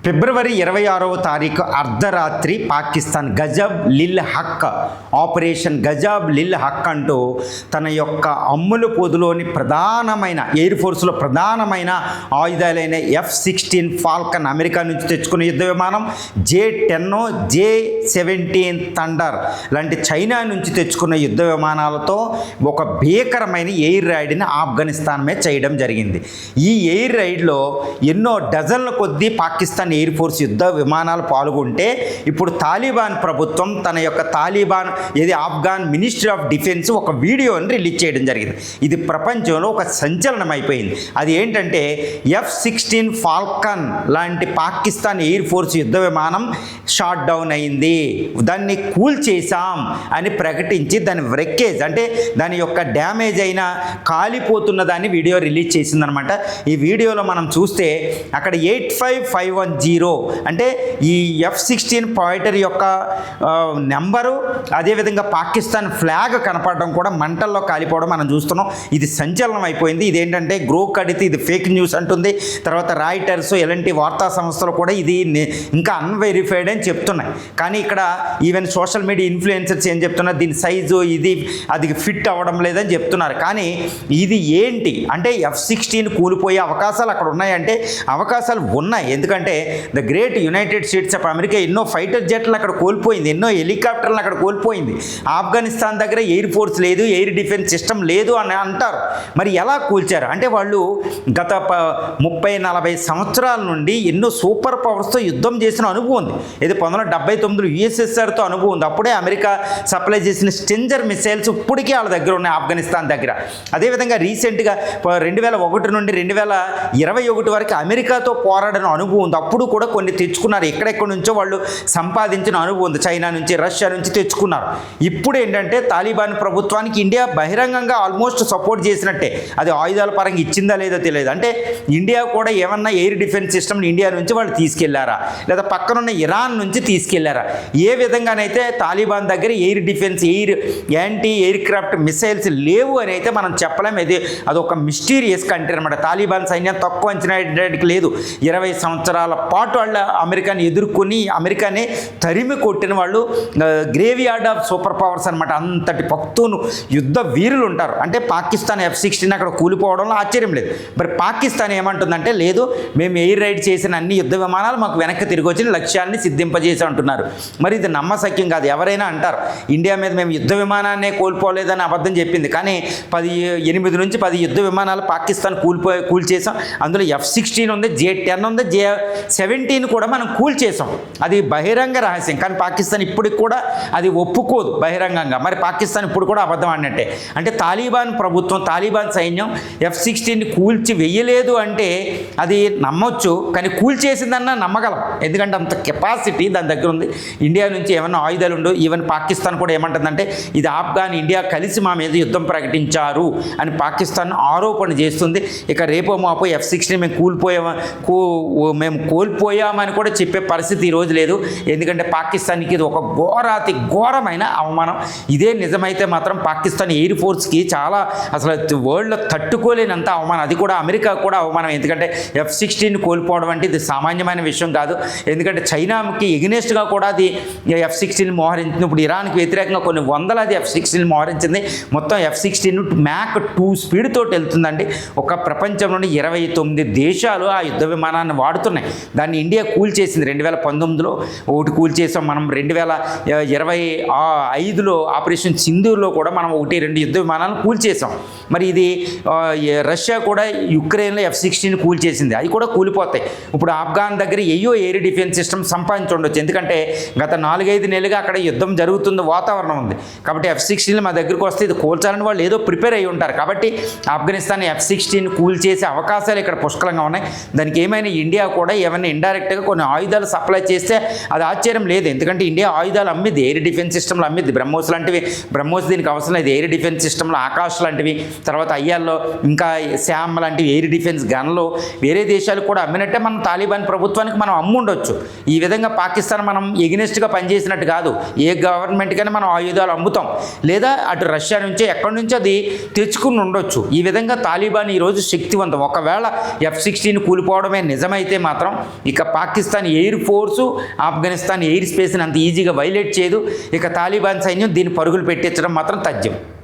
ఫిబ్రవరి 26వ తారీఖు అర్ధరాత్రి పాకిస్తాన్ గజబ్ లిల్ హక్ ఆపరేషన్ గజబ్ లిల్ హక్ అంటూ తన యొక్క అమ్ముల పొదులోని ప్రధానమైన ఎయిర్ ఫోర్స్లో ప్రధానమైన ఆయుధాలైన F-16 ఫాల్కన్ అమెరికా నుంచి తెచ్చుకున్న యుద్ధ విమానం J-10 J-17 థండర్ లాంటి చైనా నుంచి తెచ్చుకున్న యుద్ధ విమానాలతో ఒక భీకరమైన ఎయిర్ రైడ్ని ఆఫ్ఘనిస్తాన్ మీద చేయడం జరిగింది. ఈ ఎయిర్ రైడ్లో ఎన్నో డజన్ల కొద్దీ పాకిస్తాన్ ఎయిర్ ఫోర్స్ యుద్ధ విమానాలు పాల్గొంటే ఇప్పుడు తాలిబాన్ ప్రభుత్వం తన యొక్క ఆఫ్ఘాన్ మినిస్ట్రీ ఆఫ్ డిఫెన్స్ ఒక వీడియోని రిలీజ్ చేయడం జరిగింది. ఇది ప్రపంచంలో ఒక సంచలనం అయిపోయింది. అది ఏంటంటే F-16 ఫాల్కన్ లాంటి పాకిస్తాన్ ఎయిర్ ఫోర్స్ యుద్ధ విమానం షాట్ డౌన్ అయింది, దాన్ని కూల్ చేశాం అని ప్రకటించి దాని వ్రెక్కేజ్ అంటే దాని యొక్క డ్యామేజ్ అయిన కాలిపోతున్న దాన్ని వీడియో రిలీజ్ చేసిందనమాట. ఈ వీడియోలో మనం చూస్తే అక్కడ 85510 అంటే ఈ F-16 ఫైటర్ యొక్క నెంబరు, అదేవిధంగా పాకిస్తాన్ ఫ్లాగ్ కనపడడం కూడా మంటల్లో కాలిపోవడం మనం చూస్తున్నాం. ఇది సంచలనం అయిపోయింది. ఇదేంటంటే గ్రోక్ అడితే ఇది ఫేక్ న్యూస్ అంటుంది. తర్వాత రాయిటర్స్ ఎలాంటి వార్తా సంస్థలు కూడా ఇది ఇంకా అన్వెరిఫైడ్ అని చెప్తున్నాయి. కానీ ఇక్కడ ఈవెన్ సోషల్ మీడియా ఇన్ఫ్లుయెన్సర్స్ ఏం చెప్తున్నారు, దీని సైజు అది ఫిట్ అవ్వడం లేదని చెప్తున్నారు. కానీ ఇది ఏంటి అంటే F-16 కూలిపోయే అవకాశాలు అక్కడ ఉన్నాయంటే అవకాశాలు ఉన్నాయి. ఎందుకంటే the great United states of America ఎన్నో ఫైటర్ జెట్లు అక్కడ కోల్పోయింది, ఎన్నో హెలికాప్టర్లు అక్కడ కోల్పోయింది. ఆఫ్ఘనిస్తాన్ దగ్గర ఎయిర్ ఫోర్స్ లేదు, ఎయిర్ డిఫెన్స్ సిస్టమ్ లేదు అని అంటారు. మరి ఎలా కూల్చారు అంటే వాళ్ళు గత 30-40 సంవత్సరాల నుండి ఎన్నో సూపర్ పవర్స్తో యుద్ధం చేసిన అనుభవం ఉంది. ఇది 1979 USSRతో అనుభవం ఉంది. అప్పుడే అమెరికా సప్లై చేసిన స్టింజర్ మిసైల్స్ ఇప్పటికీ వాళ్ళ దగ్గర ఉన్నాయి ఆఫ్ఘనిస్తాన్ దగ్గర. అదేవిధంగా రీసెంట్గా 2001 నుండి 2021 వరకు అమెరికాతో పోరాడిన అనుభవం ఉంది. అప్పుడు కూడా కొన్ని తెచ్చుకున్నారు, ఎక్కడెక్కడి నుంచో వాళ్ళు సంపాదించిన అనుభవం ఉంది. చైనా నుంచి, రష్యా నుంచి తెచ్చుకున్నారు. ఇప్పుడు ఏంటంటే తాలిబాన్ ప్రభుత్వానికి ఇండియా బహిరంగంగా ఆల్మోస్ట్ సపోర్ట్ చేసినట్టే. అది ఆయుధాల పరంగా ఇచ్చిందా లేదో తెలియదు. అంటే ఇండియా కూడా ఏమన్నా ఎయిర్ డిఫెన్స్ సిస్టమ్ని ఇండియా నుంచి వాళ్ళు తీసుకెళ్లారా, లేదా పక్కనున్న ఇరాన్ నుంచి తీసుకెళ్లారా, ఏ విధంగానైతే తాలిబాన్ దగ్గర air defence anti air craft missiles లేవు అని అయితే మనం చెప్పలేము. అదొక మిస్టీరియస్ కంట్రీ అనమాట. తాలిబాన్ సైన్యం తక్కువ అంచనా లేదు. 20 సంవత్సరాల పాటు వాళ్ళు అమెరికాని ఎదుర్కొని అమెరికాని తరిమి కొట్టిన వాళ్ళు grave yard of super powers అనమాట. అంతటి పక్తూను యుద్ధ వీరులు ఉంటారు. అంటే పాకిస్తాన్ F-16 అక్కడ కూలిపోవడంలో ఆశ్చర్యం లేదు. మరి పాకిస్తాన్ ఏమంటుందంటే లేదు, మేము ఎయిర్ రైడ్ చేసిన అన్ని యుద్ధ విమానాలు మాకు వెనక్కి తిరిగి వచ్చిన లక్ష్యాన్ని సిద్ధింపజేసి అంటున్నారు. మరి ఇది నమ్మశక్యం కాదు. ఎవరైనా అంటారు ఇండియా మీద మేము యుద్ధ విమానాన్నే కోల్పోలేదని అబద్ధం చెప్పింది. కానీ 8 నుంచి 10 యుద్ధ విమానాలు పాకిస్తాన్ కూల్చేసాం. అందులో F-16 ఉంది, J-10 ఉంది, J-17 కూడా మనం కూల్చేసాం. అది బహిరంగ రహస్యం. కానీ పాకిస్తాన్ ఇప్పటికి కూడా అది ఒప్పుకోదు బహిరంగంగా. మరి పాకిస్తాన్ ఇప్పుడు కూడా అబద్ధం అన్నట్టే. అంటే తాలిబాన్ ప్రభుత్వం, తాలిబాన్ సైన్యం F-16 కూల్చి వెయ్యలేదు అంటే అది నమ్మొచ్చు, కానీ కూల్చేసిందన్నా నమ్మగలం. ఎందుకంటే అంత కెపాసిటీ దాని దగ్గర ఉంది. ఇండియా నుంచి ఏమన్నా ఆయుధాలు ఉండవు. ఈవెన్ పాకిస్తాన్ కూడా ఏమంటుందంటే ఇది ఆఫ్ఘాన్ ఇండియా కలిసి మా మీద యుద్ధం ప్రకటించారు అని పాకిస్తాన్ ఆరోపణ చేస్తుంది. ఇక రేపో మాపో F-16 మేము కోల్పోయామని కూడా చెప్పే పరిస్థితి ఈరోజు లేదు. ఎందుకంటే పాకిస్తాన్కి ఇది ఒక ఘోరమైన అవమానం. ఇదే నిజమైతే మాత్రం పాకిస్తాన్ ఎయిర్ ఫోర్స్కి చాలా అసలు వరల్డ్లో తట్టుకోలేనంత అవమానం. అది కూడా అమెరికా కూడా అవమానం. ఎందుకంటే F-16 కోల్పోవడం అంటే ఇది సామాన్యమైన విషయం కాదు. ఎందుకంటే చైనాకి ఎగ్నెస్ట్గా కూడా అది F-16 మోహరించింది. ఇప్పుడు ఇరాన్కి వ్యతిరేకంగా కొన్ని వందలాది F-16 మోహరించింది. మొత్తం F-16 Mach 2 స్పీడ్ తోటి వెళ్తుందండి. ఒక ప్రపంచంలోని 29 దేశాలు ఆ యుద్ధ విమానాన్ని వాడుతున్నాయి. దాన్ని ఇండియా కూల్చేసింది. 2019లో ఒకటి కూల్చేసాం మనం. 2025లో ఆపరేషన్ సింధూర్లో కూడా మనం 1-2 యుద్ధ విమానాలను కూల్చేసాం. మరి ఇది రష్యా కూడా యుక్రెయిన్లో F-16 కూల్చేసింది. అది కూడా కూలిపోతాయి. ఇప్పుడు ఆఫ్ఘాన్ దగ్గర ఎయిర్ డిఫెన్స్ సిస్టమ్ సంపాదించుండొచ్చు. ఎందుకంటే గత 4-5 నెలలుగా అక్కడ యుద్ధం జరుగుతుంది, వాతావరణం ఉంది. కాబట్టి F-16 మా దగ్గరికి వస్తే ఇది కూల్చాలని వాళ్ళు ఏదో ప్రిపేర్ అయ్యి ఉంటారు. కాబట్టి ఆఫ్ఘనిస్తాన్ F-16 కూల్చేసే అవకాశాలు ఇక్కడ పుష్కలంగా ఉన్నాయి. దానికి ఏమైనా ఇండియా కూడా ఏమైనా ఇండైరెక్ట్గా కొన్ని ఆయుధాలు సప్లై చేస్తే అది ఆశ్చర్యం లేదు. ఎందుకంటే ఇండియా ఆయుధాలు అమ్మిద్ది, ఎయిర్ డిఫెన్స్ సిస్టమ్లు అమ్మిద్ది. బ్రహ్మోస్ లాంటివి, బ్రహ్మోస్ దీనికి అవసరం లేదు. ఎయిర్ డిఫెన్స్ సిస్టమ్లో ఆకాష్ లాంటివి, తర్వాత అయ్యాల్లో ఇంకా శామ్ లాంటివి ఎయిర్ డిఫెన్స్ గన్లు వేరే దేశాలు కూడా అమ్మినట్టే మనం తాలిబాన్ ప్రభుత్వానికి మనం అమ్ముండొచ్చు. ఈ విధంగా పాకిస్తాన్ మనం ఎగ్నెస్ట్గా పనిచేసినట్టు కాదు. ఏ గవర్నమెంట్కైనా మనం ఆయుధాలు అమ్ముతాం, లేదా అటు రష్యా నుంచో ఎక్కడి నుంచో అది తెచ్చుకుని ఉండొచ్చు. ఈ విధంగా తాలిబాన్ ఈరోజు శక్తివంతం. ఒకవేళ F-16 కూలిపోవడమే నిజమైతే మాత్రం ఇక Pakistan air force Afghanistan air స్పేస్ని అంత ఈజీగా వైలేట్ చేయదు. ఇక తాలిబాన్ సైన్యం దీన్ని పరుగులు పెట్టించడం మాత్రం తథ్యం.